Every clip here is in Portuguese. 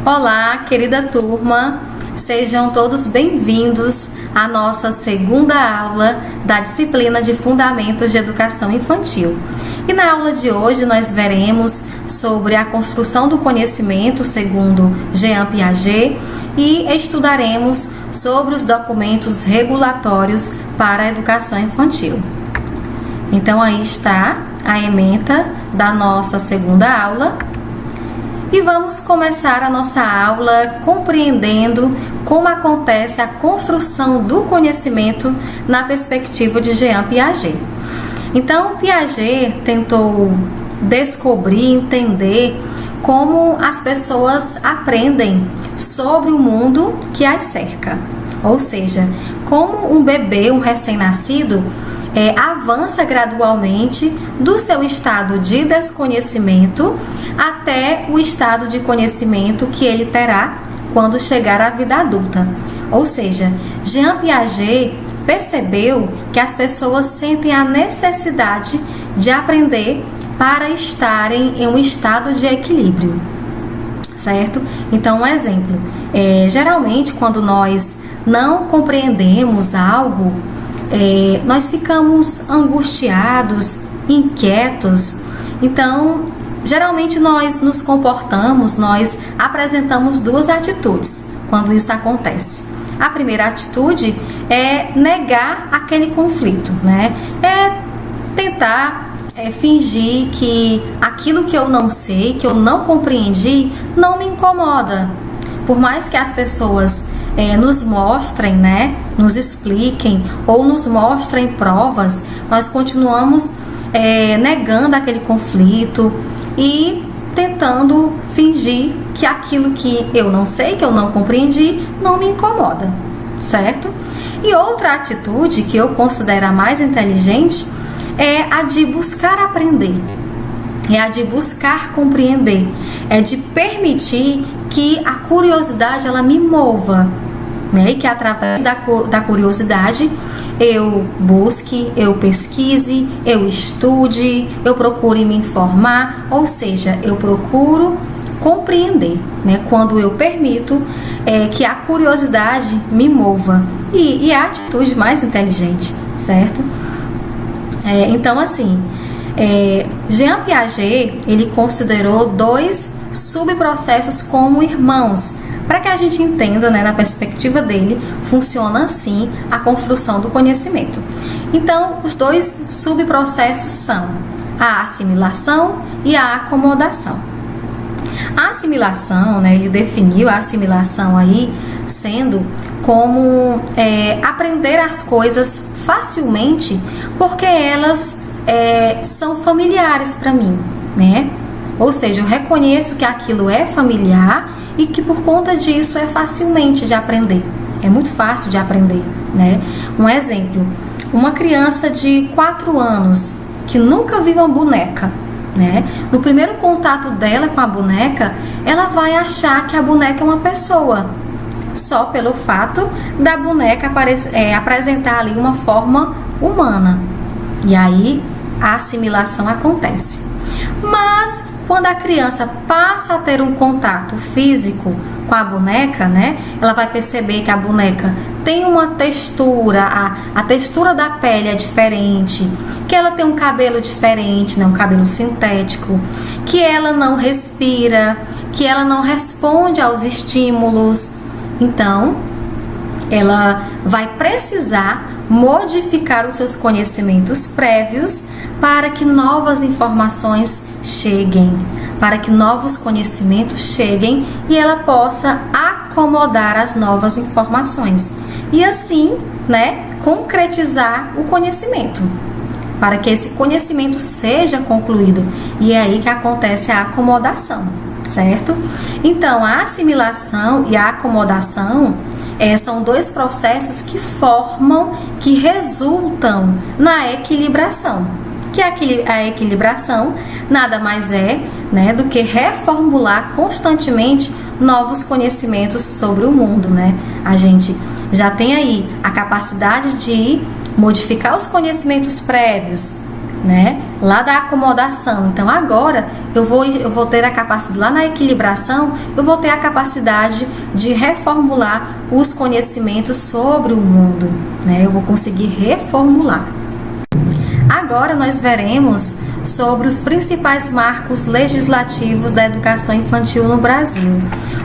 Olá, querida turma, sejam todos bem-vindos à nossa segunda aula da disciplina de Fundamentos de Educação Infantil. E na aula de hoje nós veremos sobre a construção do conhecimento segundo Jean Piaget e estudaremos sobre os documentos regulatórios para a educação infantil. Então aí está a ementa da nossa segunda aula. E vamos começar a nossa aula compreendendo como acontece a construção do conhecimento na perspectiva de Jean Piaget. Então, Piaget tentou descobrir, entender como as pessoas aprendem sobre o mundo que as cerca. Ou seja, como um bebê, um recém-nascido, avança gradualmente do seu estado de desconhecimento até o estado de conhecimento que ele terá quando chegar à vida adulta. Ou seja, Jean Piaget percebeu que as pessoas sentem a necessidade de aprender para estarem em um estado de equilíbrio, certo? Então, um exemplo, geralmente quando nós não compreendemos algo, nós ficamos angustiados, inquietos. Então, geralmente nós nos comportamos, nós apresentamos duas atitudes quando isso acontece. A primeira atitude é negar aquele conflito, né? É tentar fingir que aquilo que eu não sei, que eu não compreendi, não me incomoda. Por mais que as pessoas nos mostrem, né, nos expliquem ou nos mostrem provas, nós continuamos negando aquele conflito e tentando fingir que aquilo que eu não sei, que eu não compreendi, não me incomoda, certo? E outra atitude que eu considero a mais inteligente é a de buscar aprender, é a de buscar compreender, é de permitir que a curiosidade ela me mova, né? E que através da curiosidade eu busque, eu pesquise, eu estude, eu procure me informar, ou seja, eu procuro compreender, né? Quando eu permito que a curiosidade me mova, e é a atitude mais inteligente, certo? Então, assim, Jean Piaget, ele considerou dois subprocessos como irmãos, para que a gente entenda, né, na perspectiva dele, funciona assim a construção do conhecimento. Então, os dois subprocessos são a assimilação e a acomodação. A assimilação, né, ele definiu a assimilação aí sendo como aprender as coisas facilmente porque elas são familiares para mim, né? Ou seja, eu reconheço que aquilo é familiar e que por conta disso é facilmente de aprender. É muito fácil de aprender, né? Um exemplo, uma criança de 4 anos que nunca viu uma boneca, né? No primeiro contato dela com a boneca, ela vai achar que a boneca é uma pessoa, só pelo fato da boneca apresentar ali uma forma humana. E aí a assimilação acontece. Mas quando a criança passa a ter um contato físico com a boneca, né, ela vai perceber que a boneca tem uma textura, a textura da pele é diferente, que ela tem um cabelo diferente, né, um cabelo sintético, que ela não respira, que ela não responde aos estímulos. Então, ela vai precisar modificar os seus conhecimentos prévios para que novas informações cheguem, para que novos conhecimentos cheguem e ela possa acomodar as novas informações e assim, né, concretizar o conhecimento, para que esse conhecimento seja concluído. E é aí que acontece a acomodação, certo? Então, a assimilação e a acomodação são dois processos que formam, que resultam na equilibração. Que a equilibração nada mais é, né, do que reformular constantemente novos conhecimentos sobre o mundo, né? A gente já tem aí a capacidade de modificar os conhecimentos prévios, né? lá da acomodação. Então agora eu vou ter a capacidade, lá na equilibração, eu vou ter a capacidade de reformular os conhecimentos sobre o mundo, né? Eu vou conseguir reformular. Agora nós veremos sobre os principais marcos legislativos da educação infantil no Brasil,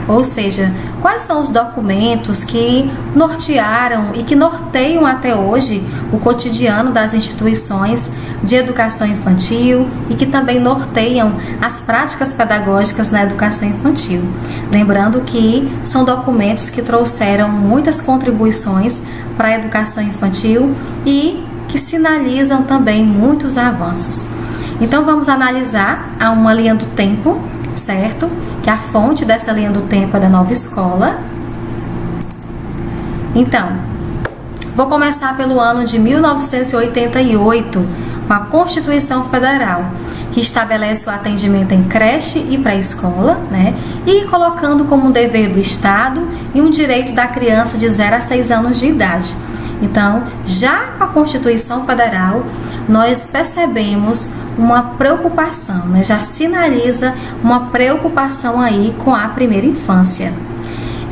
ou seja, quais são os documentos que nortearam e que norteiam até hoje o cotidiano das instituições de educação infantil e que também norteiam as práticas pedagógicas na educação infantil. Lembrando que são documentos que trouxeram muitas contribuições para a educação infantil e que sinalizam também muitos avanços. Então vamos analisar uma linha do tempo, certo? Que a fonte dessa linha do tempo é da Nova Escola. Então, vou começar pelo ano de 1988, com a Constituição Federal, que estabelece o atendimento em creche e pré-escola, né? E colocando como um dever do Estado e um direito da criança de 0 a 6 anos de idade. Então, já com a Constituição Federal, nós percebemos uma preocupação, né? Já sinaliza uma preocupação aí com a primeira infância.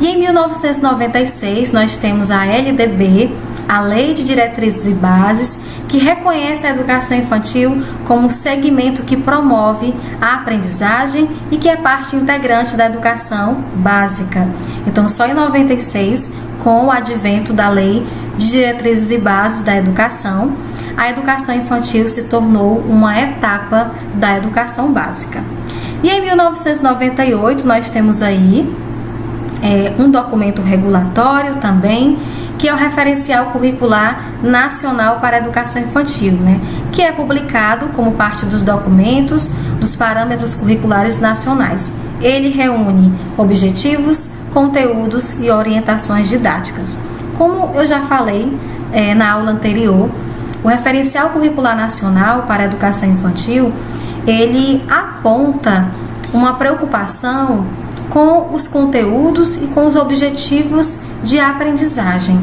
E em 1996, nós temos a LDB, a Lei de Diretrizes e Bases, que reconhece a educação infantil como um segmento que promove a aprendizagem e que é parte integrante da educação básica. Então, só em 96, com o advento da Lei de Diretrizes e Bases da Educação, a educação infantil se tornou uma etapa da educação básica. E em 1998 nós temos aí um documento regulatório também, que é o Referencial Curricular Nacional para a Educação Infantil, né? Que é publicado como parte dos documentos dos parâmetros curriculares nacionais. Ele reúne objetivos, conteúdos e orientações didáticas. Como eu já falei na aula anterior, o Referencial Curricular Nacional para a Educação Infantil, ele aponta uma preocupação com os conteúdos e com os objetivos de aprendizagem,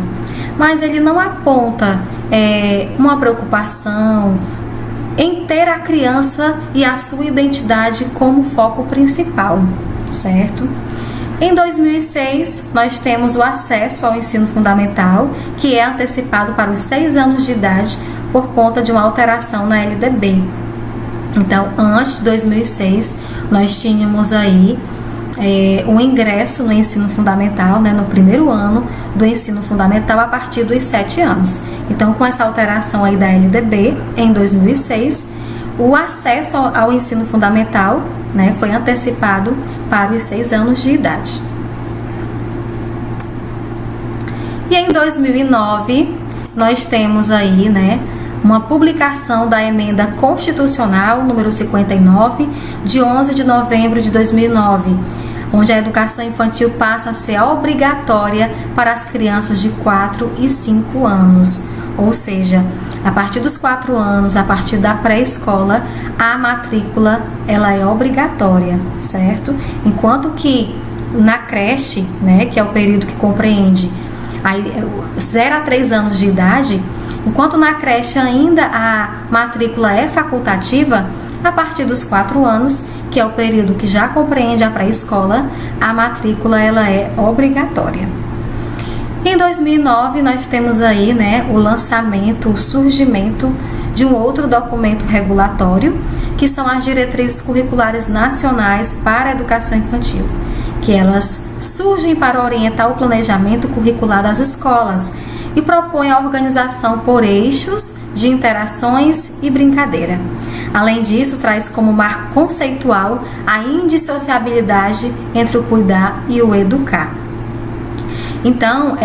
mas ele não aponta uma preocupação em ter a criança e a sua identidade como foco principal, certo? Em 2006, nós temos o acesso ao ensino fundamental, que é antecipado para os 6 anos de idade por conta de uma alteração na LDB. Então, antes de 2006, nós tínhamos aí o ingresso no ensino fundamental, né, no primeiro ano do ensino fundamental a partir dos 7 anos. Então, com essa alteração aí da LDB, em 2006, o acesso ao ensino fundamental, né, foi antecipado para os 6 anos de idade. E em 2009, nós temos aí, né, uma publicação da Emenda Constitucional número 59, de 11 de novembro de 2009, onde a educação infantil passa a ser obrigatória para as crianças de 4 e 5 anos. Ou seja, a partir dos 4 anos, a partir da pré-escola, a matrícula ela é obrigatória, certo? Enquanto que na creche, né, que é o período que compreende 0 a 3 anos de idade, enquanto na creche ainda a matrícula é facultativa, a partir dos 4 anos, que é o período que já compreende a pré-escola, a matrícula ela é obrigatória. Em 2009, nós temos aí, né, o lançamento, o surgimento de um outro documento regulatório, que são as Diretrizes Curriculares Nacionais para a Educação Infantil, que elas surgem para orientar o planejamento curricular das escolas e propõem a organização por eixos de interações e brincadeira. Além disso, traz como marco conceitual a indissociabilidade entre o cuidar e o educar. Então,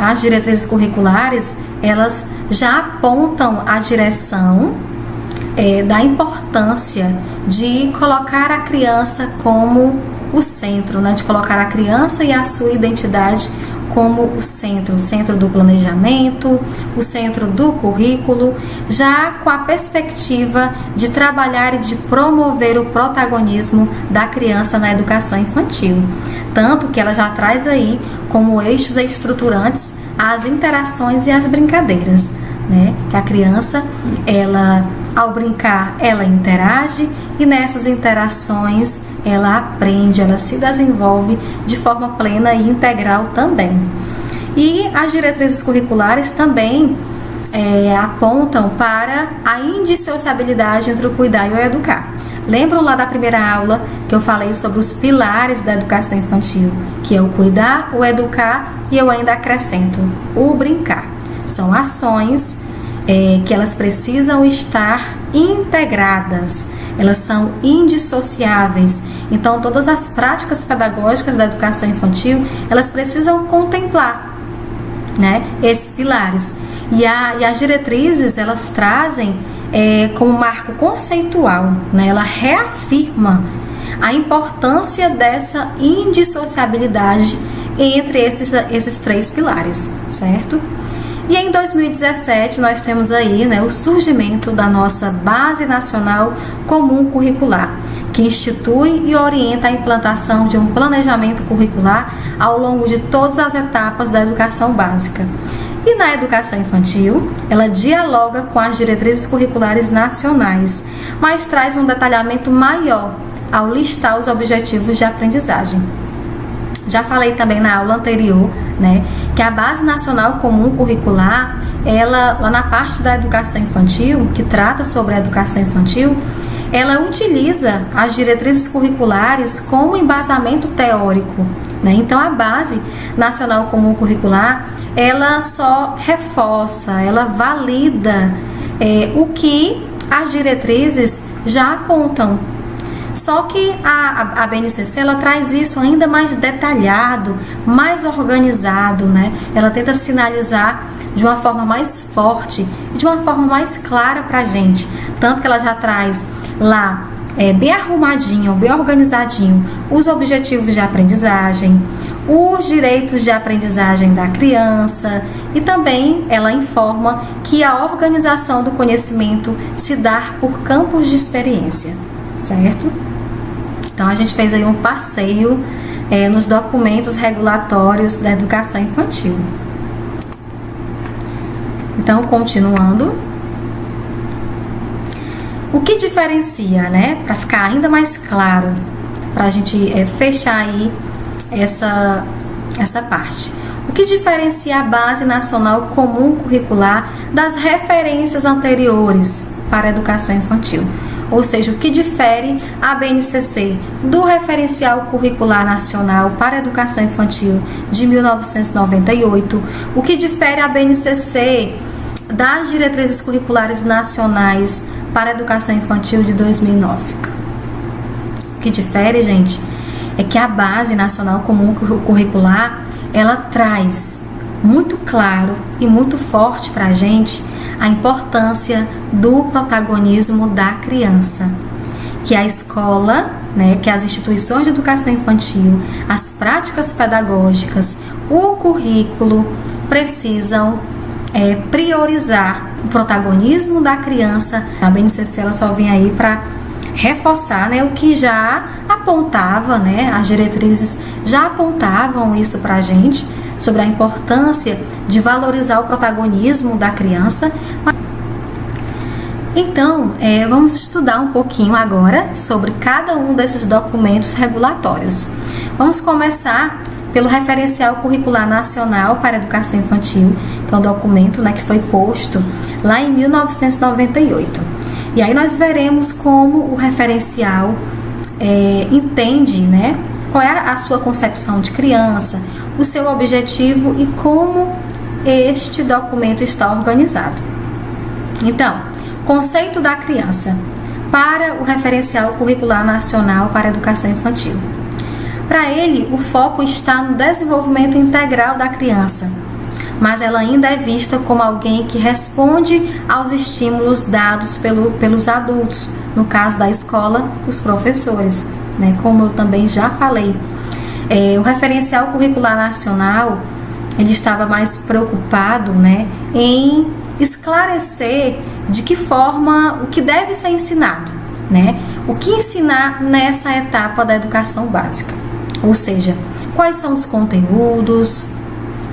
as diretrizes curriculares, elas já apontam a direção da importância de colocar a criança como o centro, né? De colocar a criança e a sua identidade como o centro do planejamento, o centro do currículo, já com a perspectiva de trabalhar e de promover o protagonismo da criança na educação infantil. Tanto que ela já traz aí como eixos estruturantes as interações e as brincadeiras, né? Que a criança, ela Ao brincar, ela interage e nessas interações ela aprende, ela se desenvolve de forma plena e integral também. E as diretrizes curriculares também apontam para a indissociabilidade entre o cuidar e o educar. Lembram lá da primeira aula que eu falei sobre os pilares da educação infantil, que é o cuidar, o educar e eu ainda acrescento o brincar. São ações que elas precisam estar integradas, elas são indissociáveis. Então, todas as práticas pedagógicas da educação infantil, elas precisam contemplar, né, esses pilares. E as diretrizes, elas trazem como marco conceitual, né, ela reafirma a importância dessa indissociabilidade entre esses três pilares, certo? E em 2017 nós temos aí, né, o surgimento da nossa Base Nacional Comum Curricular, que institui e orienta a implantação de um planejamento curricular ao longo de todas as etapas da educação básica. E na educação infantil, ela dialoga com as diretrizes curriculares nacionais, mas traz um detalhamento maior ao listar os objetivos de aprendizagem. Já falei também na aula anterior, né, que a Base Nacional Comum Curricular, ela, lá na parte da educação infantil, que trata sobre a educação infantil, ela utiliza as diretrizes curriculares como embasamento teórico, né? Então, a Base Nacional Comum Curricular, ela só reforça, ela valida o que as diretrizes já apontam. Só que a BNCC, ela traz isso ainda mais detalhado, mais organizado, né? Ela tenta sinalizar de uma forma mais forte e de uma forma mais clara para a gente. Tanto que ela já traz lá, bem arrumadinho, bem organizadinho, os objetivos de aprendizagem, os direitos de aprendizagem da criança e também ela informa que a organização do conhecimento se dá por campos de experiência, certo? Então, a gente fez aí um passeio nos documentos regulatórios da educação infantil. Então, continuando. O que diferencia, né? Para ficar ainda mais claro, para a gente fechar aí essa parte. O que diferencia a Base Nacional Comum Curricular das referências anteriores para a educação infantil? Ou seja, o que difere a BNCC do Referencial Curricular Nacional para a Educação Infantil de 1998, o que difere a BNCC das Diretrizes Curriculares Nacionais para a Educação Infantil de 2009. O que difere, gente, é que a Base Nacional Comum Curricular, ela traz muito claro e muito forte para a gente a importância do protagonismo da criança, que a escola, né, que as instituições de educação infantil, as práticas pedagógicas, o currículo precisam priorizar o protagonismo da criança. A BNCC, ela só vem aí para reforçar, né, o que já apontava, né, as diretrizes já apontavam isso para a gente, sobre a importância de valorizar o protagonismo da criança. Então, vamos estudar um pouquinho agora sobre cada um desses documentos regulatórios. Vamos começar pelo Referencial Curricular Nacional para a Educação Infantil, que é um documento, né, que foi posto lá em 1998. E aí nós veremos como o referencial entende, né, qual é a sua concepção de criança, o seu objetivo e como este documento está organizado. Então, conceito da criança para o Referencial Curricular Nacional para a Educação Infantil. Para ele, o foco está no desenvolvimento integral da criança, mas ela ainda é vista como alguém que responde aos estímulos dados pelos adultos, no caso da escola, os professores, né? Como eu também já falei. O Referencial Curricular Nacional, ele estava mais preocupado, né, em esclarecer de que forma, o que deve ser ensinado, né? O que ensinar nessa etapa da educação básica. Ou seja, quais são os conteúdos,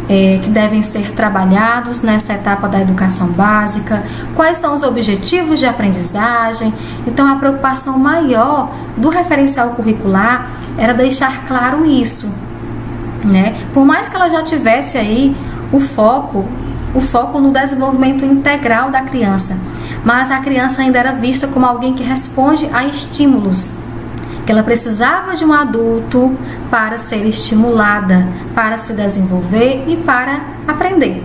que devem ser trabalhados nessa etapa da educação básica, quais são os objetivos de aprendizagem. Então, a preocupação maior do referencial curricular era deixar claro isso, né? Por mais que ela já tivesse aí o foco no desenvolvimento integral da criança, mas a criança ainda era vista como alguém que responde a estímulos, que ela precisava de um adulto para ser estimulada, para se desenvolver e para aprender.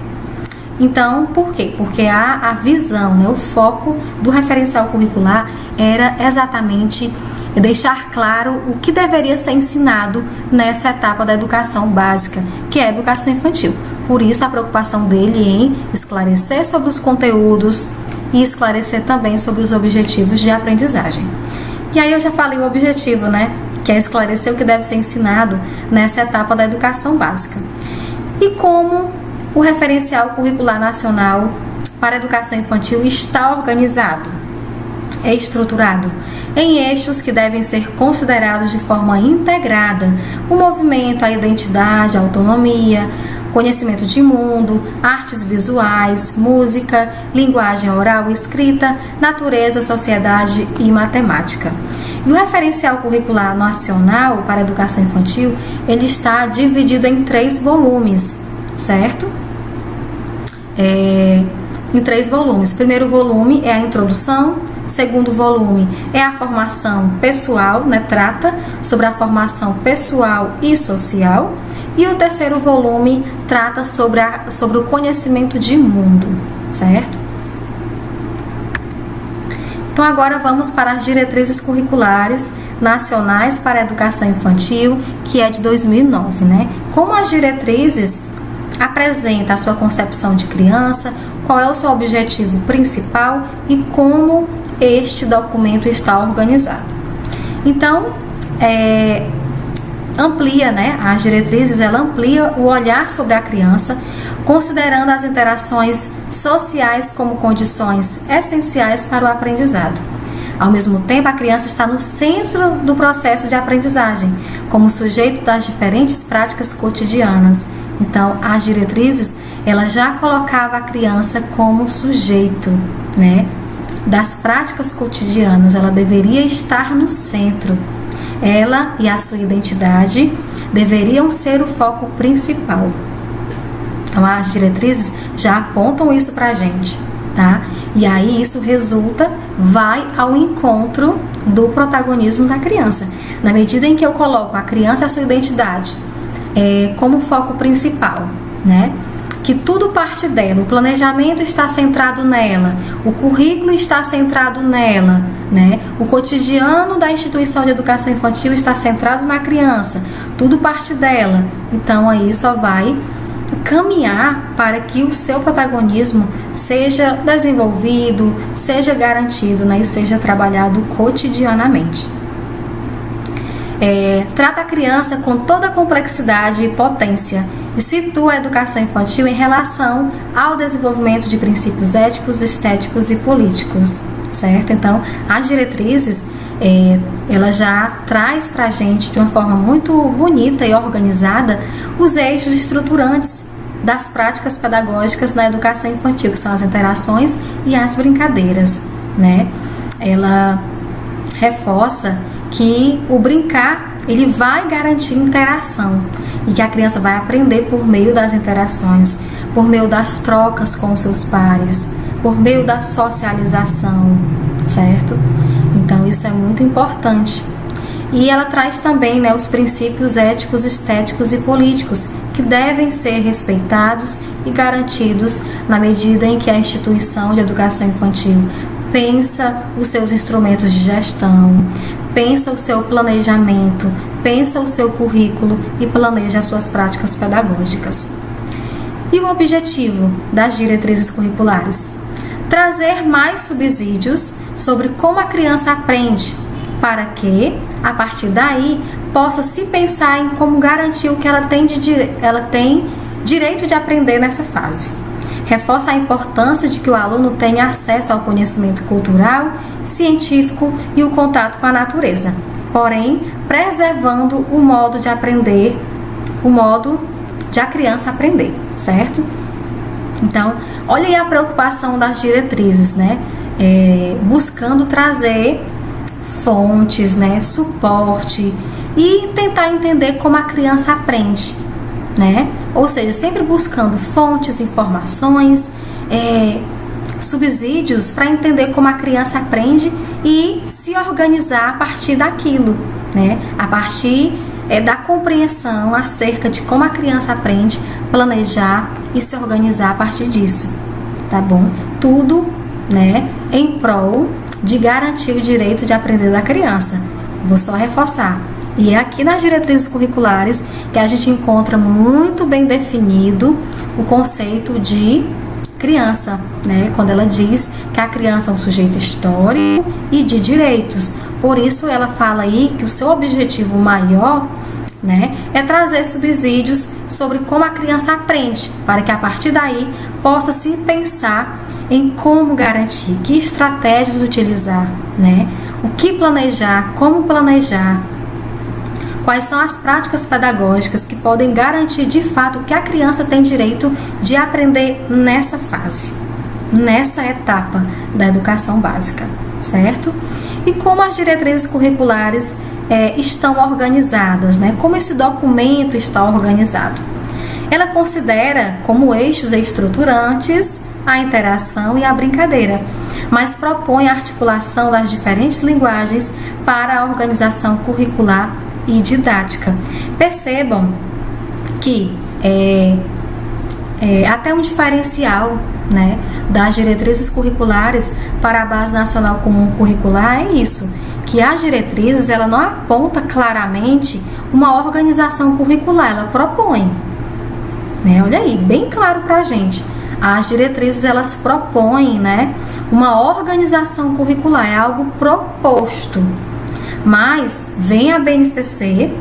Então, por quê? Porque a visão, né, o foco do referencial curricular era exatamente deixar claro o que deveria ser ensinado nessa etapa da educação básica, que é a educação infantil. Por isso, a preocupação dele em esclarecer sobre os conteúdos e esclarecer também sobre os objetivos de aprendizagem. E aí eu já falei o objetivo, né? Que é esclarecer o que deve ser ensinado nessa etapa da educação básica. E como o referencial curricular nacional para a educação infantil está organizado, é estruturado em eixos que devem ser considerados de forma integrada: o movimento, a identidade, a autonomia, conhecimento de mundo, artes visuais, música, linguagem oral e escrita, natureza, sociedade e matemática. E o referencial curricular nacional para a educação infantil, ele está dividido em 3 volumes, certo? Em 3 volumes. O primeiro volume é a introdução, o segundo volume é a formação pessoal, né? Trata sobre a formação pessoal e social. E o terceiro volume trata sobre o conhecimento de mundo, certo? Então, agora vamos para as diretrizes curriculares nacionais para a educação infantil, que é de 2009, né? Como as diretrizes apresentam a sua concepção de criança, qual é o seu objetivo principal e como este documento está organizado. Então, amplia, né? As diretrizes, ela amplia o olhar sobre a criança, considerando as interações sociais como condições essenciais para o aprendizado. Ao mesmo tempo, a criança está no centro do processo de aprendizagem, como sujeito das diferentes práticas cotidianas. Então, as diretrizes, ela já colocava a criança como sujeito, né, das práticas cotidianas. Ela deveria estar no centro. Ela e a sua identidade deveriam ser o foco principal. Então, as diretrizes já apontam isso pra gente, tá? E aí isso vai ao encontro do protagonismo da criança. Na medida em que eu coloco a criança e a sua identidade como foco principal, né? Que tudo parte dela, o planejamento está centrado nela, o currículo está centrado nela, né? O cotidiano da instituição de educação infantil está centrado na criança, tudo parte dela. Então aí só vai caminhar para que o seu protagonismo seja desenvolvido, seja garantido, né? E seja trabalhado cotidianamente. Trata a criança com toda a complexidade e potência e situa a educação infantil em relação ao desenvolvimento de princípios éticos, estéticos e políticos, certo? Então, as diretrizes, ela já traz para a gente de uma forma muito bonita e organizada os eixos estruturantes das práticas pedagógicas na educação infantil, que são as interações e as brincadeiras, né? Ela reforça que o brincar, ele vai garantir interação e que a criança vai aprender por meio das interações, por meio das trocas com seus pares, por meio da socialização, certo? Então isso é muito importante. E ela traz também, né, os princípios éticos, estéticos e políticos que devem ser respeitados e garantidos na medida em que a instituição de educação infantil pensa os seus instrumentos de gestão, pensa o seu planejamento, pensa o seu currículo e planeja as suas práticas pedagógicas. E o objetivo das diretrizes curriculares? Trazer mais subsídios sobre como a criança aprende, para que, a partir daí, possa se pensar em como garantir o que ela tem direito de aprender nessa fase. Reforça a importância de que o aluno tenha acesso ao conhecimento cultural, científico e o contato com a natureza, porém, preservando o modo de aprender, o modo de a criança aprender, certo? Então, olha aí a preocupação das diretrizes, né? Buscando trazer fontes, né? Suporte e tentar entender como a criança aprende, né? Ou seja, sempre buscando fontes, informações, subsídios para entender como a criança aprende e se organizar a partir daquilo, né? A partir da compreensão acerca de como a criança aprende, planejar e se organizar a partir disso, tá bom? Tudo, né, em prol de garantir o direito de aprender da criança. Vou só reforçar. E é aqui nas diretrizes curriculares que a gente encontra muito bem definido o conceito de criança, né? Quando ela diz que a criança é um sujeito histórico e de direitos. Por isso ela fala aí que o seu objetivo maior, né, é trazer subsídios sobre como a criança aprende, para que a partir daí possa se pensar em como garantir, que estratégias utilizar, né? O que planejar, como planejar, quais são as práticas pedagógicas que podem garantir de fato que a criança tem direito de aprender nessa fase, nessa etapa da educação básica, certo? E como as diretrizes curriculares estão organizadas, né? Como esse documento está organizado? Ela considera como eixos estruturantes a interação e a brincadeira, mas propõe a articulação das diferentes linguagens para a organização curricular e didática. Percebam que até um diferencial, né, das diretrizes curriculares para a Base Nacional Comum Curricular é isso, que as diretrizes ela não aponta claramente uma organização curricular, ela propõe, né? Olha aí, bem claro pra gente. As diretrizes elas propõem, né, uma organização curricular, é algo proposto. Mas vem a BNCC,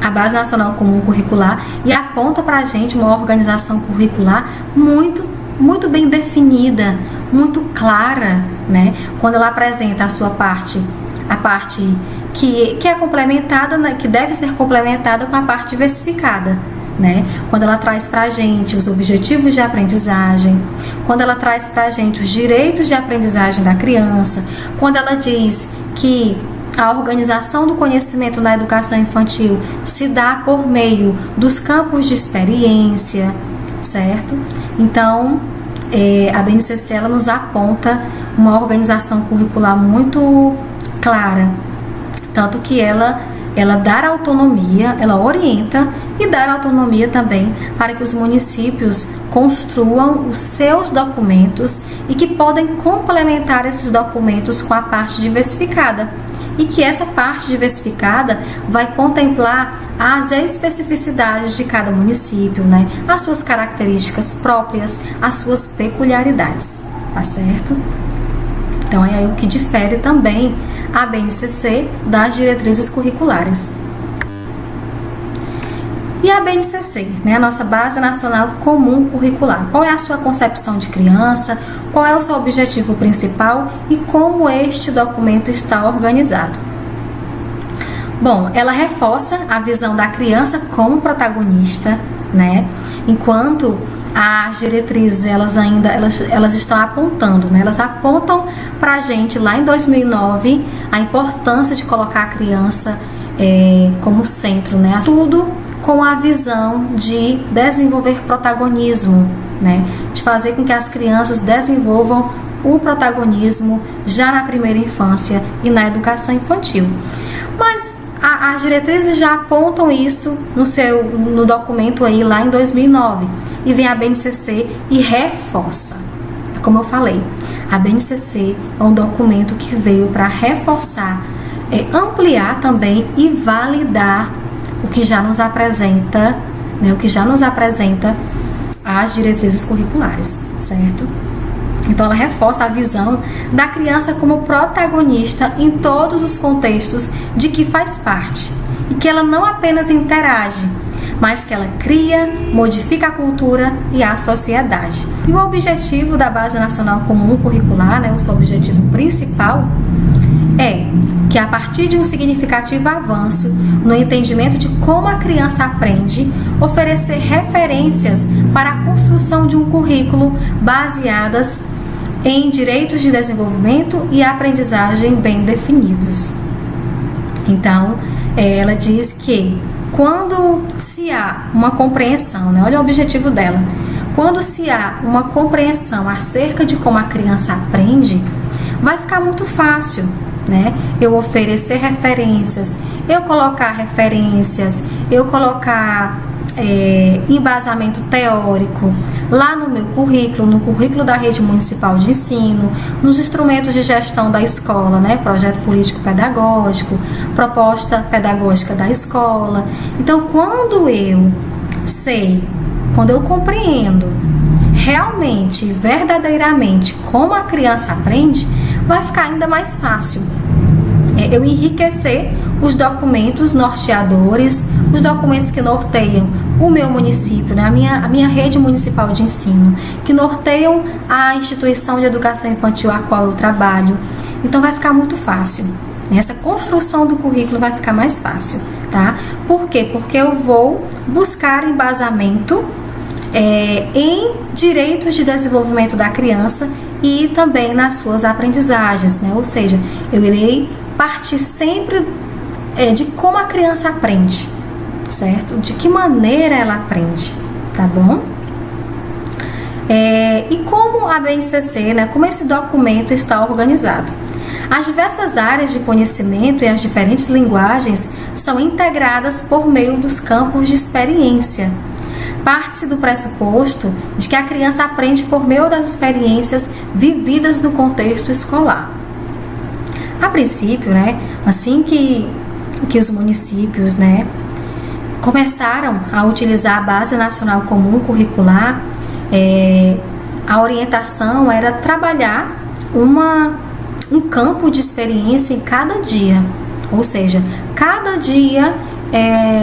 a Base Nacional Comum Curricular, e aponta pra gente uma organização curricular muito bem definida, muito clara, né? Quando ela apresenta a sua parte, a parte que é complementada, né, que deve ser complementada com a parte diversificada, né? Quando ela traz pra gente os objetivos de aprendizagem, quando ela traz pra gente os direitos de aprendizagem da criança, quando ela diz que a organização do conhecimento na educação infantil se dá por meio dos campos de experiência, certo? Então, a BNCC ela nos aponta uma organização curricular muito clara, tanto que ela dá autonomia, ela orienta e dá autonomia também para que os municípios construam os seus documentos e que podem complementar esses documentos com a parte diversificada. E que essa parte diversificada vai contemplar as especificidades de cada município, né? As suas características próprias, as suas peculiaridades, tá certo? Então é aí o que difere também a BNCC das diretrizes curriculares. E a BNCC, né, a nossa Base Nacional Comum Curricular. Qual é a sua concepção de criança? Qual é o seu objetivo principal e como este documento está organizado? Bom, ela reforça a visão da criança como protagonista, né? Enquanto as diretrizes elas estão apontando, né? Elas apontam para a gente lá em 2009 a importância de colocar a criança como centro, né? Tudo com a visão de desenvolver protagonismo, né? De fazer com que as crianças desenvolvam o protagonismo já na primeira infância e na educação infantil. Mas as diretrizes já apontam isso no documento aí lá em 2009 e vem a BNCC e reforça. Como eu falei, a BNCC é um documento que veio para reforçar, ampliar também e validar o que já nos apresenta, né, as diretrizes curriculares, certo? Então ela reforça a visão da criança como protagonista em todos os contextos de que faz parte e que ela não apenas interage, mas que ela cria, modifica a cultura e a sociedade. E o objetivo da Base Nacional Comum Curricular, né, o seu objetivo principal é que a partir de um significativo avanço no entendimento de como a criança aprende, oferecer referências para a construção de um currículo baseadas em direitos de desenvolvimento e aprendizagem bem definidos. Então, ela diz que quando se há uma compreensão, né, olha o objetivo dela, quando se há uma compreensão acerca de como a criança aprende, vai ficar muito fácil, né? Eu oferecer referências, eu colocar referências, eu colocar embasamento teórico lá no meu currículo, no currículo da rede municipal de ensino, nos instrumentos de gestão da escola, né? Projeto político pedagógico, proposta pedagógica da escola. Então, quando eu sei, quando eu compreendo realmente, verdadeiramente como a criança aprende, vai ficar ainda mais fácil eu enriquecer os documentos norteadores, os documentos que norteiam o meu município, né? a minha rede municipal de ensino, que norteiam a instituição de educação infantil a qual eu trabalho. Então vai ficar muito fácil. Essa construção do currículo vai ficar mais fácil, tá? Por quê? Porque eu vou buscar embasamento em direitos de desenvolvimento da criança e também nas suas aprendizagens, né? Ou seja, eu irei partir sempre de como a criança aprende, certo? De que maneira ela aprende, tá bom? E como a BNCC, né? Como esse documento está organizado? As diversas áreas de conhecimento e as diferentes linguagens são integradas por meio dos campos de experiência. Parte-se do pressuposto de que a criança aprende por meio das experiências vividas no contexto escolar. A princípio, né, assim que os municípios, né, começaram a utilizar a Base Nacional Comum Curricular, a orientação era trabalhar um campo de experiência em cada dia. Ou seja, cada dia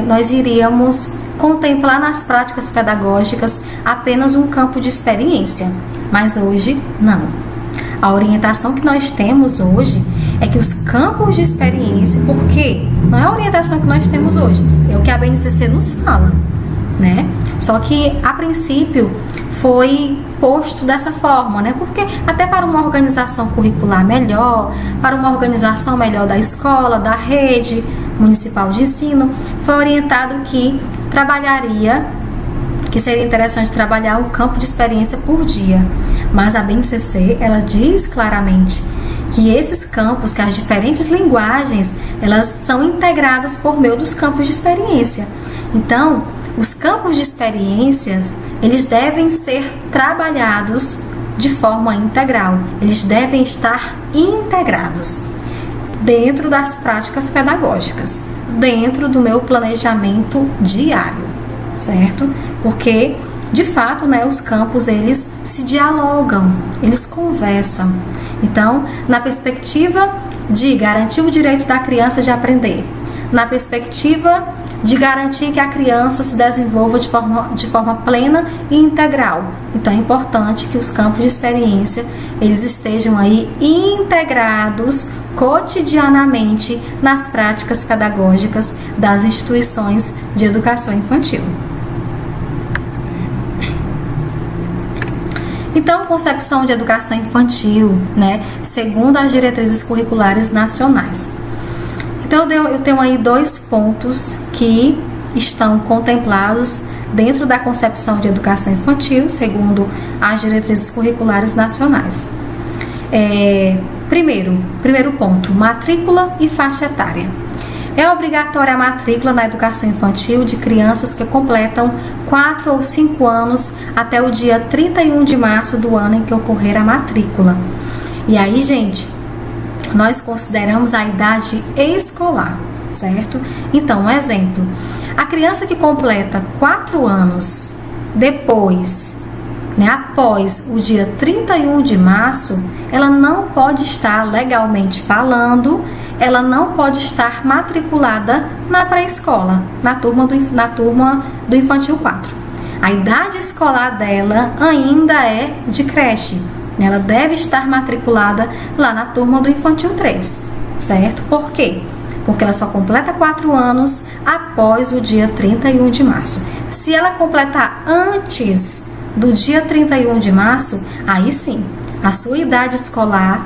nós iríamos contemplar nas práticas pedagógicas apenas um campo de experiência, mas hoje não. A orientação que nós temos hoje é que os campos de experiência, porque não é a orientação que nós temos hoje, é o que a BNCC nos fala, né? Só que a princípio foi posto dessa forma, né? Porque até para uma organização curricular melhor, para uma organização melhor da escola, da rede municipal de ensino, foi orientado que seria interessante trabalhar um campo de experiência por dia. Mas a BNCC, ela diz claramente que esses campos, que as diferentes linguagens, elas são integradas por meio dos campos de experiência. Então, os campos de experiências, eles devem ser trabalhados de forma integral. Eles devem estar integrados dentro das práticas pedagógicas, dentro do meu planejamento diário, certo? Porque, de fato, né, os campos, eles se dialogam, eles conversam. Então, na perspectiva de garantir o direito da criança de aprender, na perspectiva de garantir que a criança se desenvolva de forma plena e integral. Então, é importante que os campos de experiência, eles estejam aí integrados cotidianamente nas práticas pedagógicas das instituições de educação infantil. Então, concepção de educação infantil, né, segundo as diretrizes curriculares nacionais. Então, eu tenho aí 2 pontos que estão contemplados dentro da concepção de educação infantil, segundo as diretrizes curriculares nacionais. Primeiro ponto, matrícula e faixa etária. É obrigatória a matrícula na educação infantil de crianças que completam 4 ou 5 anos até o dia 31 de março do ano em que ocorrer a matrícula. E aí, gente, nós consideramos a idade escolar, certo? Então, um exemplo, a criança que completa 4 anos depois, né, após o dia 31 de março, ela não pode estar legalmente falando, ela não pode estar matriculada na pré-escola, na turma do Infantil 4. A idade escolar dela ainda é de creche. Ela deve estar matriculada lá na turma do Infantil 3. certo? Por quê? Porque ela só completa 4 anos após o dia 31 de março. Se ela completar antes do dia 31 de março, aí sim, a sua idade escolar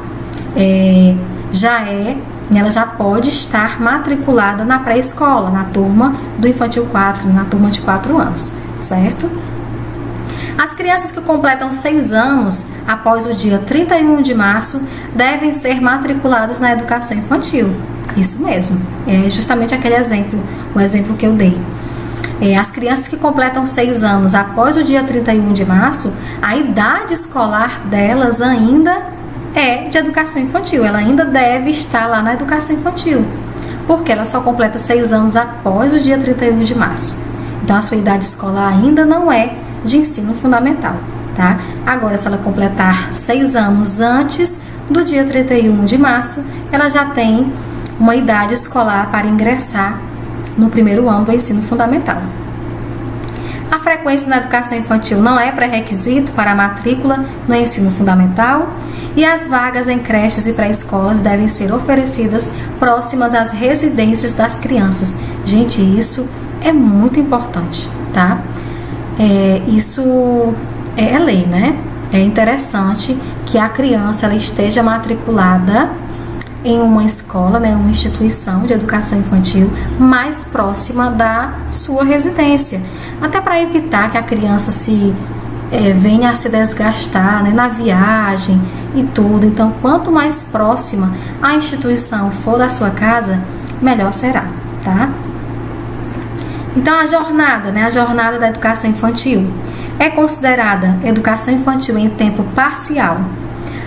ela já pode estar matriculada na pré-escola, na turma do Infantil 4, na turma de 4 anos, certo? As crianças que completam 6 anos após o dia 31 de março devem ser matriculadas na educação infantil. Isso mesmo, é justamente aquele exemplo, o exemplo que eu dei. As crianças que completam 6 anos após o dia 31 de março, a idade escolar delas ainda é de educação infantil, ela ainda deve estar lá na educação infantil, porque ela só completa 6 anos após o dia 31 de março. Então, a sua idade escolar ainda não é de ensino fundamental, tá? Agora, se ela completar 6 anos antes do dia 31 de março, ela já tem uma idade escolar para ingressar no primeiro ano do ensino fundamental. A frequência na educação infantil não é pré-requisito para a matrícula no ensino fundamental e as vagas em creches e pré-escolas devem ser oferecidas próximas às residências das crianças. Gente, isso é muito importante, tá? Isso é lei, né? É interessante que a criança ela esteja matriculada em uma escola, né, uma instituição de educação infantil mais próxima da sua residência, até para evitar que a criança venha a se desgastar, né, na viagem e tudo. Então, quanto mais próxima a instituição for da sua casa, melhor será, tá? Então, a jornada da educação infantil é considerada educação infantil em tempo parcial.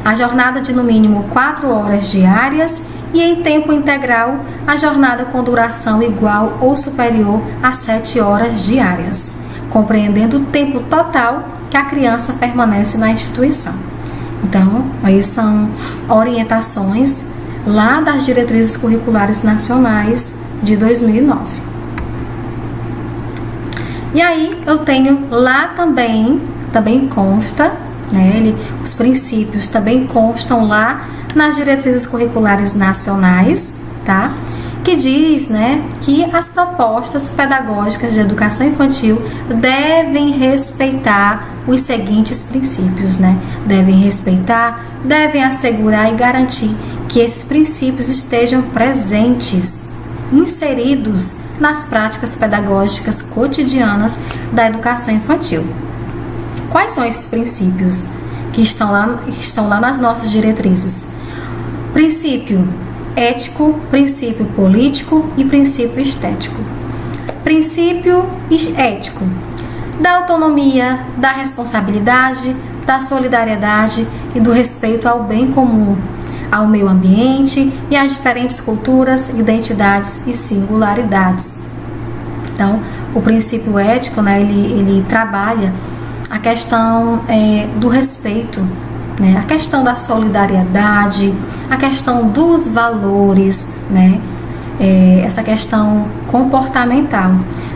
A jornada de no mínimo 4 horas diárias e em tempo integral, a jornada com duração igual ou superior a 7 horas diárias, compreendendo o tempo total que a criança permanece na instituição. Então, aí são orientações lá das diretrizes curriculares nacionais de 2009. E aí eu tenho lá também consta, né, os princípios também constam lá nas diretrizes curriculares nacionais, tá? Que diz, né, que as propostas pedagógicas de educação infantil devem respeitar os seguintes princípios, né? Devem respeitar, devem assegurar e garantir que esses princípios estejam presentes, inseridos nas práticas pedagógicas cotidianas da educação infantil. Quais são esses princípios que estão lá nas nossas diretrizes? Princípio ético, princípio político e princípio estético. Princípio ético: da autonomia, da responsabilidade, da solidariedade e do respeito ao bem comum, ao meio ambiente e às diferentes culturas, identidades e singularidades. Então, o princípio ético, né, ele trabalha a questão do respeito, né, a questão da solidariedade, a questão dos valores, né, essa questão comportamental.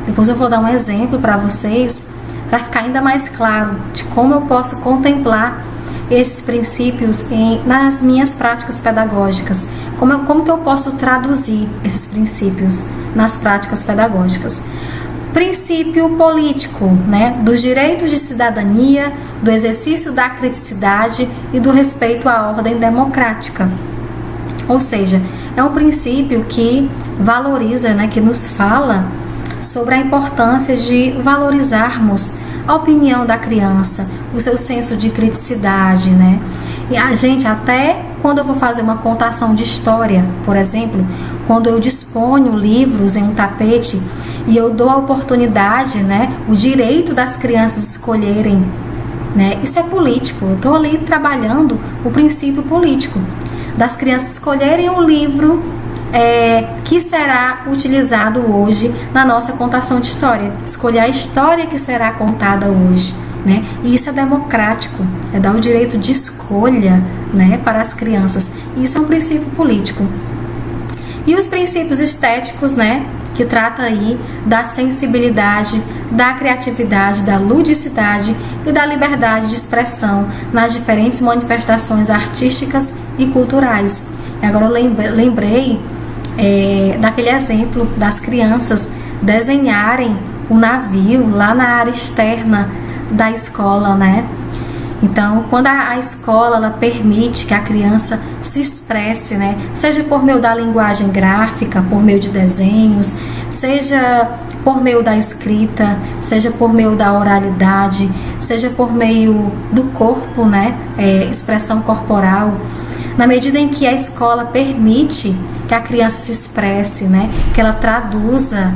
Depois eu vou dar um exemplo para vocês, para ficar ainda mais claro de como eu posso contemplar esses princípios nas minhas práticas pedagógicas, como que eu posso traduzir esses princípios nas práticas pedagógicas. Princípio político, né, dos direitos de cidadania, do exercício da criticidade e do respeito à ordem democrática. Ou seja, é um princípio que valoriza, né, que nos fala sobre a importância de valorizarmos a opinião da criança, o seu senso de criticidade, né? E a gente, até quando eu vou fazer uma contação de história, por exemplo, quando eu disponho livros em um tapete e eu dou a oportunidade, né, o direito das crianças escolherem, né? Isso é político. Eu estou ali trabalhando o princípio político das crianças escolherem um livro que será utilizado hoje na nossa contação de história. Escolher a história que será contada hoje, né? E isso é democrático, é dar o direito de escolha, né, para as crianças. E isso é um princípio político. E os princípios estéticos, né, que trata aí da sensibilidade, da criatividade, da ludicidade e da liberdade de expressão nas diferentes manifestações artísticas e culturais. Agora eu lembrei daquele exemplo das crianças desenharem o navio lá na área externa da escola, né? Então, quando a escola ela permite que a criança se expresse, né? Seja por meio da linguagem gráfica, por meio de desenhos, seja por meio da escrita, seja por meio da oralidade, seja por meio do corpo, né? Expressão corporal. Na medida em que a escola permite que a criança se expresse, né? Que ela traduza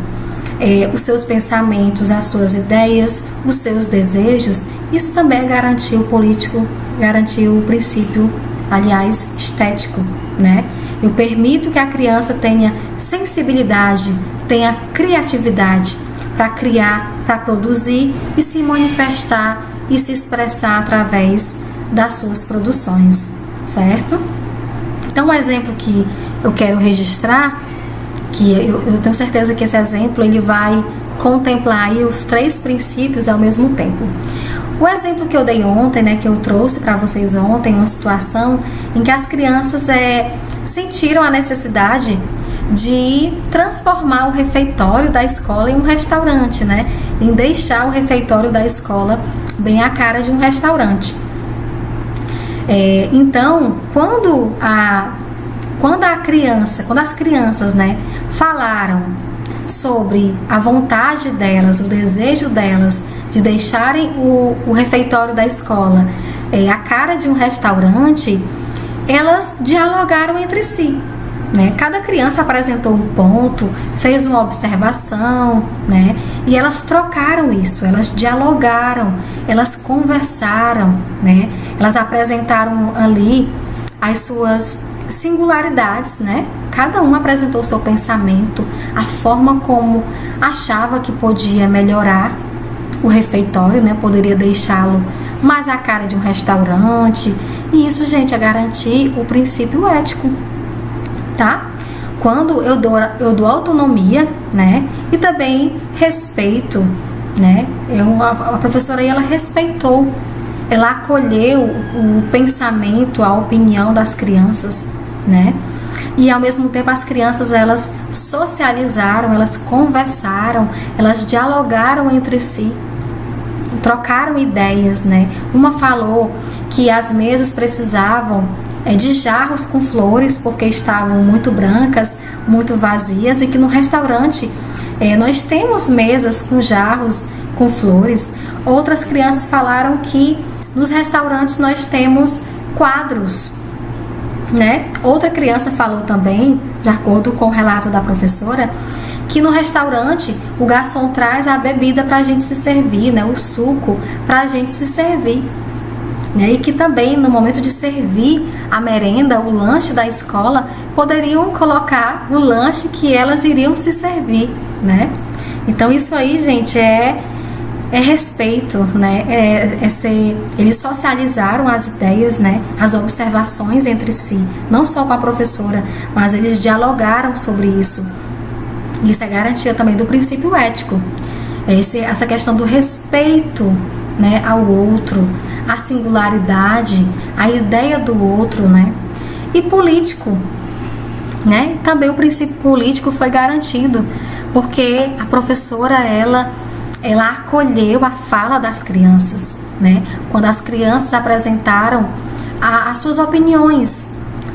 os seus pensamentos, as suas ideias, os seus desejos, isso também é garantir o político, garantir o princípio, aliás, estético, né? Eu permito que a criança tenha sensibilidade, tenha criatividade para criar, para produzir e se manifestar e se expressar através das suas produções, certo? Então, um exemplo que eu quero registrar, que eu tenho certeza que esse exemplo ele vai contemplar aí os 3 princípios ao mesmo tempo. O exemplo que eu dei ontem, né, que eu trouxe para vocês ontem, uma situação em que as crianças sentiram a necessidade de transformar o refeitório da escola em um restaurante, né, em deixar o refeitório da escola bem a cara de um restaurante. Então, quando as crianças, né, falaram sobre a vontade delas, o desejo delas de deixarem o refeitório da escola a cara de um restaurante, elas dialogaram entre si, né? Cada criança apresentou um ponto, fez uma observação, né? E elas trocaram isso, elas dialogaram, elas conversaram, né? Elas apresentaram ali as suas singularidades, né? Cada um apresentou seu pensamento, a forma como achava que podia melhorar o refeitório, né? Poderia deixá-lo mais a cara de um restaurante. E isso, gente, é garantir o princípio ético, tá? Quando eu dou autonomia, né? E também respeito, né? A professora aí, ela respeitou, ela acolheu o pensamento, a opinião das crianças, né? E ao mesmo tempo as crianças, elas socializaram, elas conversaram, elas dialogaram entre si, trocaram ideias, né? Uma falou que as mesas precisavam de jarros com flores porque estavam muito brancas, muito vazias, e que no restaurante nós temos mesas com jarros com flores. Outras crianças falaram que nos restaurantes nós temos quadros, né? Outra criança falou também, de acordo com o relato da professora, que no restaurante o garçom traz a bebida para a gente se servir, né? O suco para a gente se servir, né? E que também no momento de servir a merenda, o lanche da escola, poderiam colocar o lanche que elas iriam se servir, né? Então isso aí, gente, é respeito, né? Eles socializaram as ideias, né? As observações entre si, não só com a professora, mas eles dialogaram sobre isso. Isso é garantia também do princípio ético. Essa questão do respeito, né, ao outro, a singularidade, a ideia do outro, né? E político, né? Também o princípio político foi garantido, porque a professora, ela acolheu a fala das crianças, né? Quando as crianças apresentaram as suas opiniões,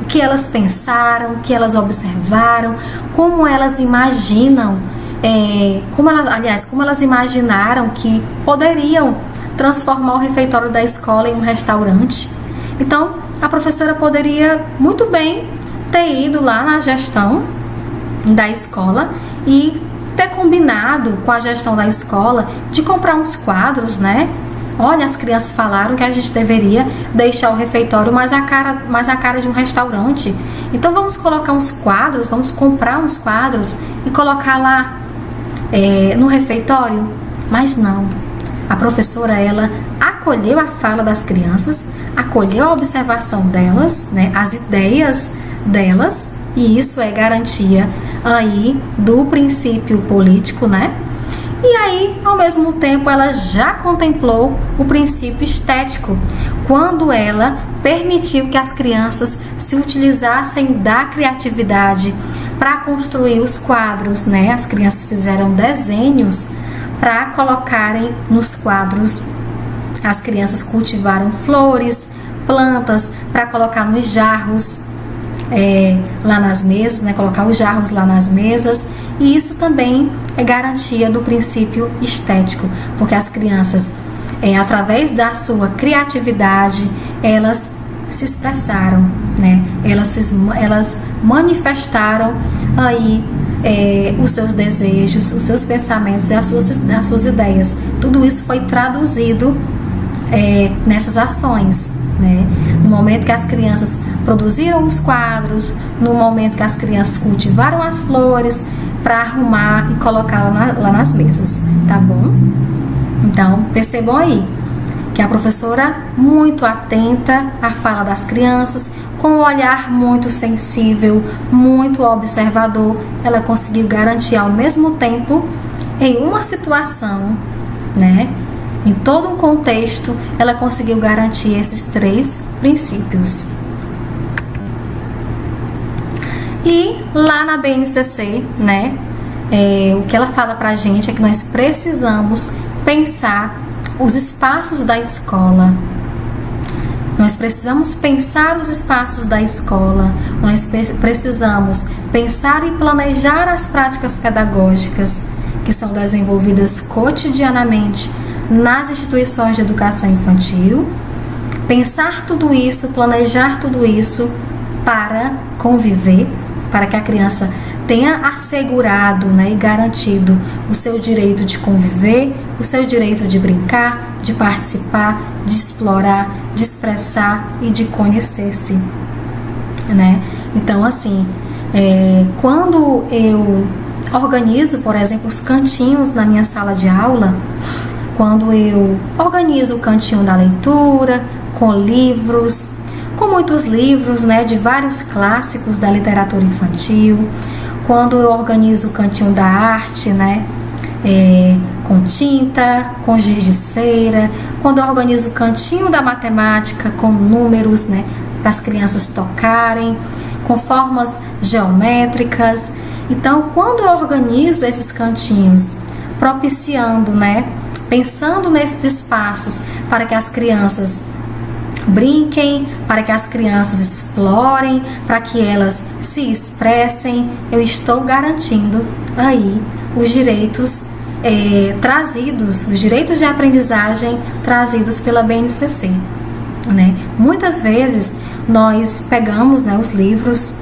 o que elas pensaram, o que elas observaram, como elas imaginam, como elas imaginaram que poderiam transformar o refeitório da escola em um restaurante. Então, a professora poderia muito bem ter ido lá na gestão da escola e ter combinado com a gestão da escola de comprar uns quadros, né? Olha, as crianças falaram que a gente deveria deixar o refeitório mais a cara de um restaurante. Então vamos colocar uns quadros, vamos comprar uns quadros e colocar lá no refeitório. Mas não. A professora, ela acolheu a fala das crianças, acolheu a observação delas, né? As ideias delas, e isso é garantia aí do princípio político, né? E aí, ao mesmo tempo, ela já contemplou o princípio estético, quando ela permitiu que as crianças se utilizassem da criatividade para construir os quadros, né? As crianças fizeram desenhos para colocarem nos quadros. As crianças cultivaram flores, plantas para colocar nos jarros lá nas mesas, né? Colocar os jarros lá nas mesas. E isso também é garantia do princípio estético, porque as crianças, através da sua criatividade, elas se expressaram, né? Elas manifestaram aí os seus desejos, os seus pensamentos e as suas ideias. Tudo isso foi traduzido nessas ações, né? No momento que as crianças produziram os quadros, no momento que as crianças cultivaram as flores para arrumar e colocar lá nas mesas, tá bom? Então, percebam aí que a professora, muito atenta à fala das crianças, com um olhar muito sensível, muito observador, ela conseguiu garantir ao mesmo tempo, em uma situação, né? Em todo um contexto, ela conseguiu garantir esses 3 princípios. E lá na BNCC, né, o que ela fala pra gente é que nós precisamos pensar os espaços da escola. Nós precisamos pensar os espaços da escola. Nós precisamos pensar e planejar as práticas pedagógicas que são desenvolvidas cotidianamente nas instituições de educação infantil. Pensar tudo isso, planejar tudo isso para conviver, para que a criança tenha assegurado, né, e garantido o seu direito de conviver, o seu direito de brincar, de participar, de explorar, de expressar e de conhecer-se, né? Então, assim, quando eu organizo, por exemplo, os cantinhos na minha sala de aula, quando eu organizo o cantinho da leitura, com livros, com muitos livros, né, de vários clássicos da literatura infantil, quando eu organizo o cantinho da arte, né, com tinta, com giz de cera, quando eu organizo o cantinho da matemática com números, né, para as crianças tocarem, com formas geométricas. Então, quando eu organizo esses cantinhos, propiciando, né, pensando nesses espaços para que as crianças brinquem, para que as crianças explorem, para que elas se expressem, eu estou garantindo aí os direitos trazidos, os direitos de aprendizagem trazidos pela BNCC, né? Muitas vezes nós pegamos, né, os livros,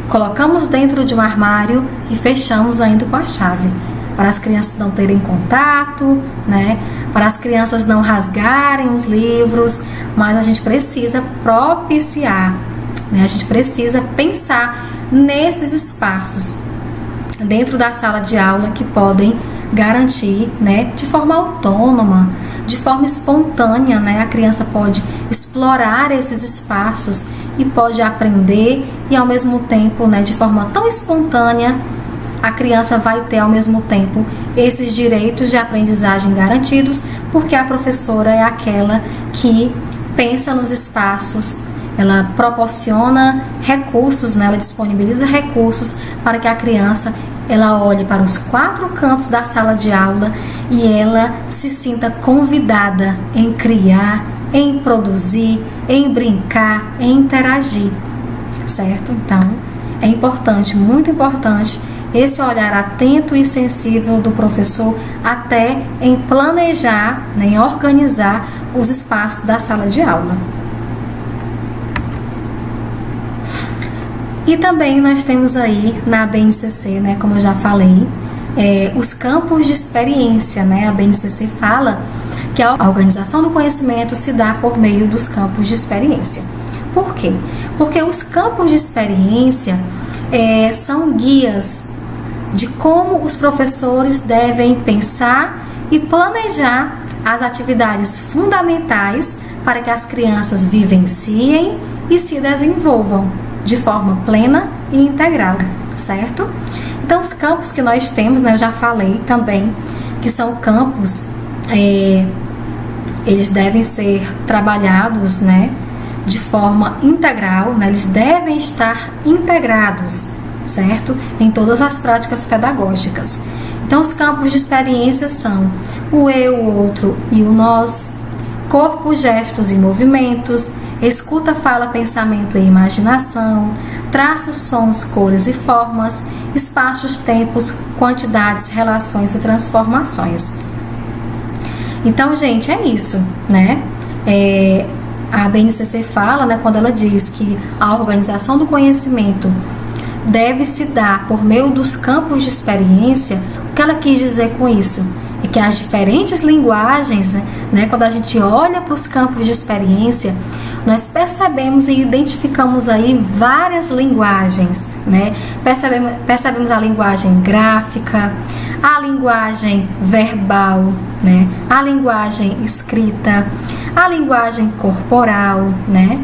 colocamos dentro de um armário e fechamos ainda com a chave, para as crianças não terem contato, né? Para as crianças não rasgarem os livros, mas a gente precisa propiciar, né? A gente precisa pensar nesses espaços dentro da sala de aula que podem garantir, né, de forma autônoma, de forma espontânea, né? A criança pode explorar esses espaços e pode aprender e ao mesmo tempo, né, de forma tão espontânea, a criança vai ter ao mesmo tempo esses direitos de aprendizagem garantidos, porque a professora é aquela que pensa nos espaços, ela proporciona recursos, né? Ela disponibiliza recursos para que a criança ela olhe para os 4 cantos da sala de aula e ela se sinta convidada em criar, em produzir, em brincar, em interagir, certo? Então, é importante, muito importante, esse olhar atento e sensível do professor até em planejar, né, em organizar os espaços da sala de aula. E também nós temos aí na BNCC, né, como eu já falei, os campos de experiência, né? A BNCC fala que a organização do conhecimento se dá por meio dos campos de experiência. Por quê? Porque os campos de experiência são guias de como os professores devem pensar e planejar as atividades fundamentais para que as crianças vivenciem e se desenvolvam de forma plena e integral, certo? Então, os campos que nós temos, né, eu já falei também, que são campos, eles devem ser trabalhados, né, de forma integral, né, eles devem estar integrados, certo? Em todas as práticas pedagógicas. Então, os campos de experiência são o eu, o outro e o nós, corpo, gestos e movimentos, escuta, fala, pensamento e imaginação, traços, sons, cores e formas, espaços, tempos, quantidades, relações e transformações. Então, gente, é isso, né? A BNCC fala, né, quando ela diz que a organização do conhecimento deve se dar por meio dos campos de experiência. O que ela quis dizer com isso? É que as diferentes linguagens, né, quando a gente olha para os campos de experiência, nós percebemos e identificamos aí várias linguagens, né? Percebemos a linguagem gráfica, a linguagem verbal, né? A linguagem escrita, a linguagem corporal, né?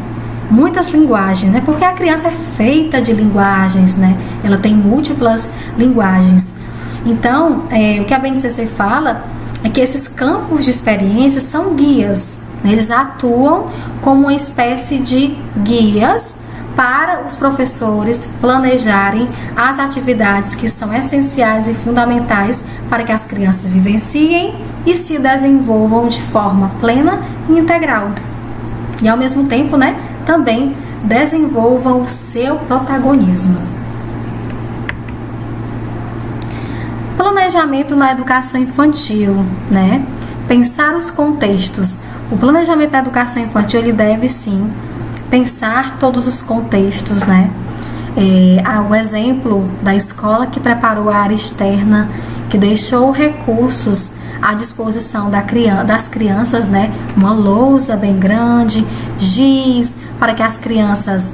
Muitas linguagens, né? Porque a criança é feita de linguagens, né? Ela tem múltiplas linguagens. Então, o que a BNCC fala é que esses campos de experiência são guias, né? Eles atuam como uma espécie de guias para os professores planejarem as atividades que são essenciais e fundamentais para que as crianças vivenciem e se desenvolvam de forma plena e integral. E ao mesmo tempo, né, também desenvolvam o seu protagonismo. Planejamento na educação infantil, né? Pensar os contextos. O planejamento da educação infantil, ele deve sim pensar todos os contextos, né? O exemplo da escola que preparou a área externa, que deixou recursos à disposição das crianças, né? Uma lousa bem grande, giz, para que as crianças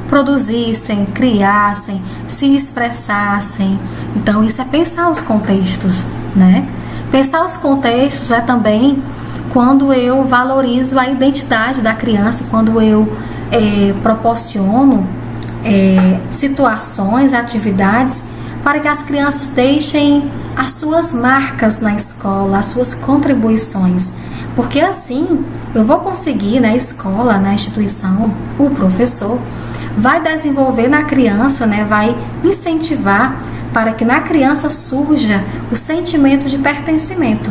produzissem, criassem, se expressassem. Então, isso é pensar os contextos, né? Pensar os contextos é também quando eu valorizo a identidade da criança, quando eu proporciono situações, atividades para que as crianças deixem as suas marcas na escola, as suas contribuições. Porque assim eu vou conseguir, na escola, na instituição, o professor vai desenvolver na criança, né, vai incentivar para que na criança surja o sentimento de pertencimento.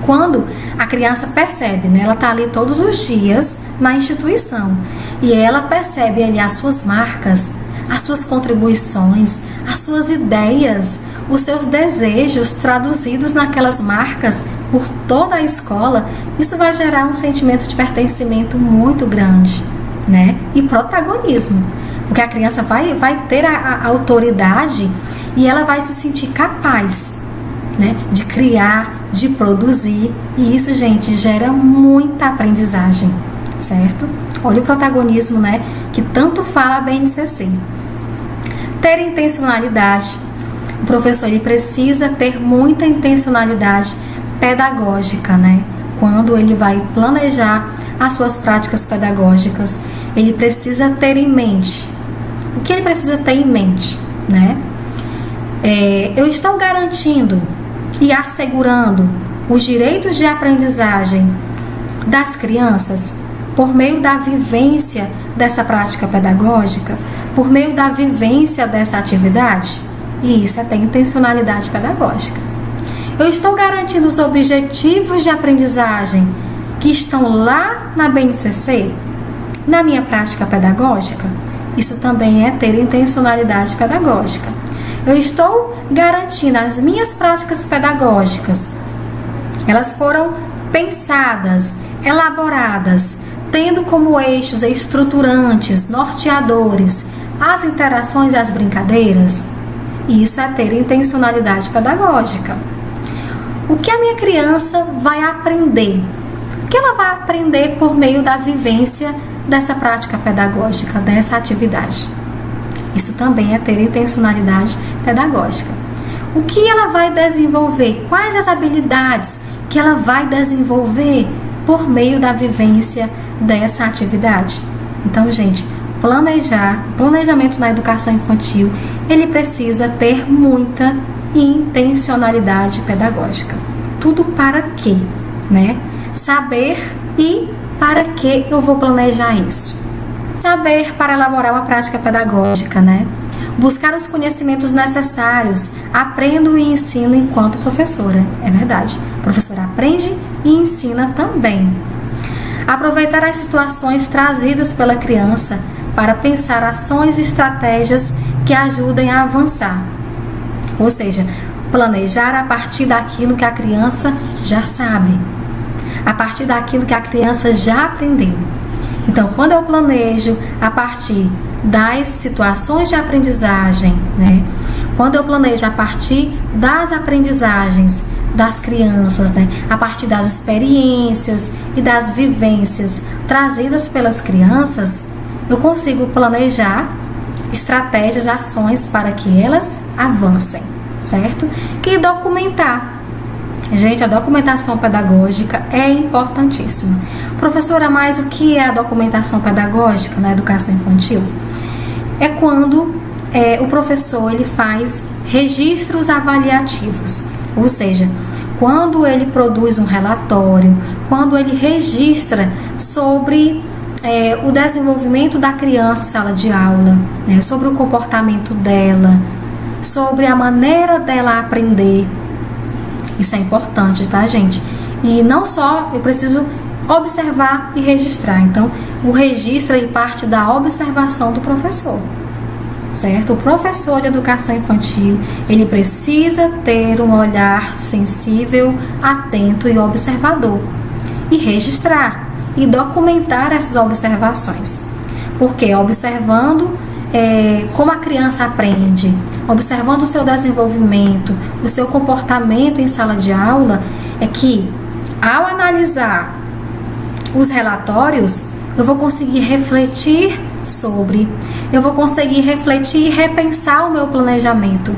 Quando a criança percebe, né, ela está ali todos os dias na instituição e ela percebe ali as suas marcas, as suas contribuições, as suas ideias, os seus desejos traduzidos naquelas marcas por toda a escola, isso vai gerar um sentimento de pertencimento muito grande, né? E protagonismo, porque a criança vai ter a autoridade e ela vai se sentir capaz, né, de criar, de produzir, e isso, gente, gera muita aprendizagem, certo? Olha o protagonismo, né, que tanto fala a BNCC. Ter intencionalidade. O professor, ele precisa ter muita intencionalidade pedagógica, né? Quando ele vai planejar as suas práticas pedagógicas, ele precisa ter em mente. O que ele precisa ter em mente, né? Eu estou garantindo e assegurando os direitos de aprendizagem das crianças por meio da vivência dessa prática pedagógica, por meio da vivência dessa atividade? E isso é ter intencionalidade pedagógica. Eu estou garantindo os objetivos de aprendizagem que estão lá na BNCC, na minha prática pedagógica? Isso também é ter intencionalidade pedagógica. Eu estou garantindo as minhas práticas pedagógicas, elas foram pensadas, elaboradas, tendo como eixos estruturantes, norteadores, as interações e as brincadeiras? Isso é ter intencionalidade pedagógica. O que a minha criança vai aprender? O que ela vai aprender por meio da vivência dessa prática pedagógica, dessa atividade? Isso também é ter intencionalidade pedagógica. O que ela vai desenvolver? Quais as habilidades que ela vai desenvolver por meio da vivência dessa atividade? Então, gente, planejamento na educação infantil, ele precisa ter muita intencionalidade pedagógica. Tudo para quê, né? Saber e para que eu vou planejar isso. Saber para elaborar uma prática pedagógica, né? Buscar os conhecimentos necessários. Aprendo e ensino enquanto professora. É verdade. A professora aprende e ensina também. Aproveitar as situações trazidas pela criança para pensar ações e estratégias que ajudem a avançar. Ou seja, planejar a partir daquilo que a criança já sabe, a partir daquilo que a criança já aprendeu. Então, quando eu planejo a partir das situações de aprendizagem, né? Quando eu planejo a partir das aprendizagens das crianças, né? A partir das experiências e das vivências trazidas pelas crianças, eu consigo planejar estratégias, ações para que elas avancem, certo? E documentar. Gente, a documentação pedagógica é importantíssima. Professora, mas o que é a documentação pedagógica na educação infantil? É quando o professor ele faz registros avaliativos, ou seja, quando ele produz um relatório, quando ele registra sobre o desenvolvimento da criança em sala de aula, né, sobre o comportamento dela, sobre a maneira dela aprender. Isso é importante, tá, gente? E não só eu preciso observar e registrar. Então, o registro aí parte da observação do professor, certo? O professor de educação infantil, ele precisa ter um olhar sensível, atento e observador. E registrar e documentar essas observações. Porque observando como a criança aprende, observando o seu desenvolvimento, o seu comportamento em sala de aula, é que ao analisar os relatórios, eu vou conseguir refletir sobre, eu vou conseguir refletir e repensar o meu planejamento,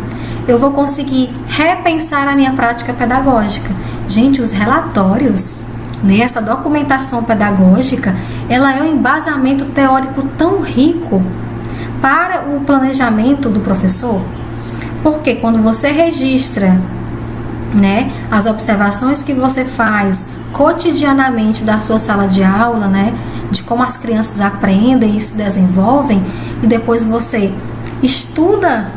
eu vou conseguir repensar a minha prática pedagógica. Gente, os relatórios, né, essa documentação pedagógica, ela é um embasamento teórico tão rico para o planejamento do professor, porque quando você registra, né, as observações que você faz cotidianamente da sua sala de aula, né, de como as crianças aprendem e se desenvolvem, e depois você estuda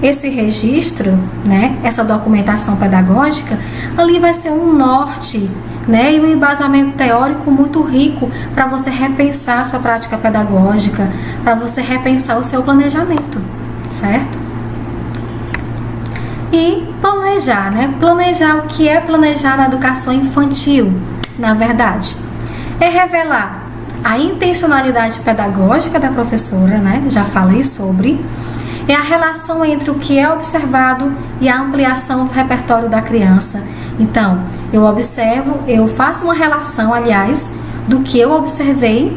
esse registro, né, essa documentação pedagógica, ali vai ser um norte, né, e um embasamento teórico muito rico para você repensar a sua prática pedagógica, para você repensar o seu planejamento, certo? E planejar, né? Planejar, o que é planejar na educação infantil, na verdade? É revelar a intencionalidade pedagógica da professora, né? Já falei sobre. É a relação entre o que é observado e a ampliação do repertório da criança. Então, eu observo, eu faço uma relação, aliás, do que eu observei,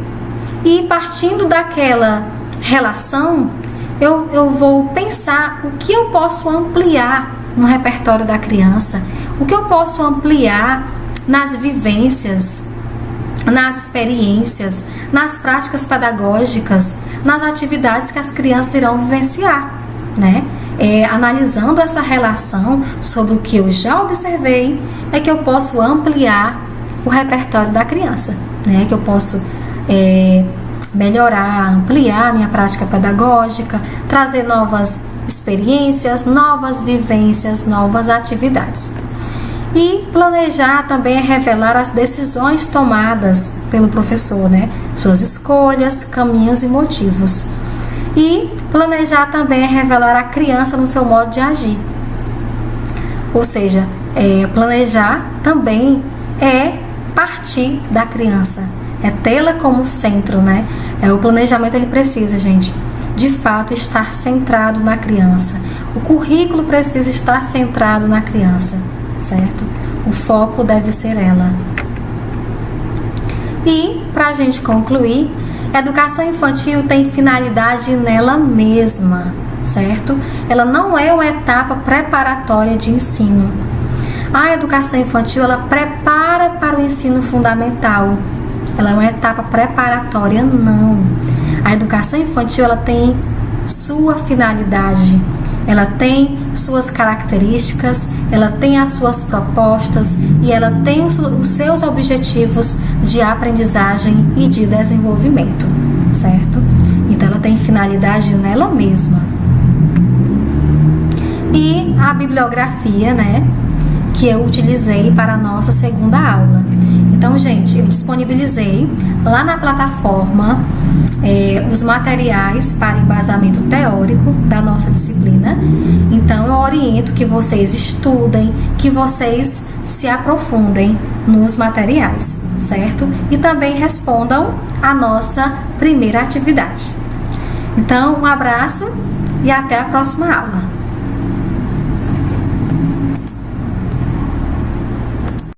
e partindo daquela relação, eu vou pensar o que eu posso ampliar no repertório da criança, o que eu posso ampliar nas vivências, nas experiências, nas práticas pedagógicas, nas atividades que as crianças irão vivenciar, né? Analisando essa relação sobre o que eu já observei, é que eu posso ampliar o repertório da criança, né? Que eu posso melhorar, ampliar a minha prática pedagógica, trazer novas experiências, novas vivências, novas atividades. E planejar também é revelar as decisões tomadas pelo professor, né? Suas escolhas, caminhos e motivos. E planejar também é revelar a criança no seu modo de agir. Ou seja, planejar também é partir da criança, é tê-la como centro, né? O planejamento ele precisa, gente, de fato estar centrado na criança. O currículo precisa estar centrado na criança, certo? O foco deve ser ela. E, para a gente concluir, a educação infantil tem finalidade nela mesma, certo? Ela não é uma etapa preparatória de ensino. A educação infantil, ela prepara para o ensino fundamental. Ela é uma etapa preparatória, não. A educação infantil, ela tem sua finalidade, ela tem suas características, ela tem as suas propostas e ela tem os seus objetivos de aprendizagem e de desenvolvimento, certo? Então ela tem finalidade nela mesma. E a bibliografia, né, que eu utilizei para a nossa segunda aula. Então, gente, eu disponibilizei lá na plataforma os materiais para embasamento teórico da nossa disciplina. Então, eu oriento que vocês estudem, que vocês se aprofundem nos materiais, certo? E também respondam a nossa primeira atividade. Então, um abraço e até a próxima aula.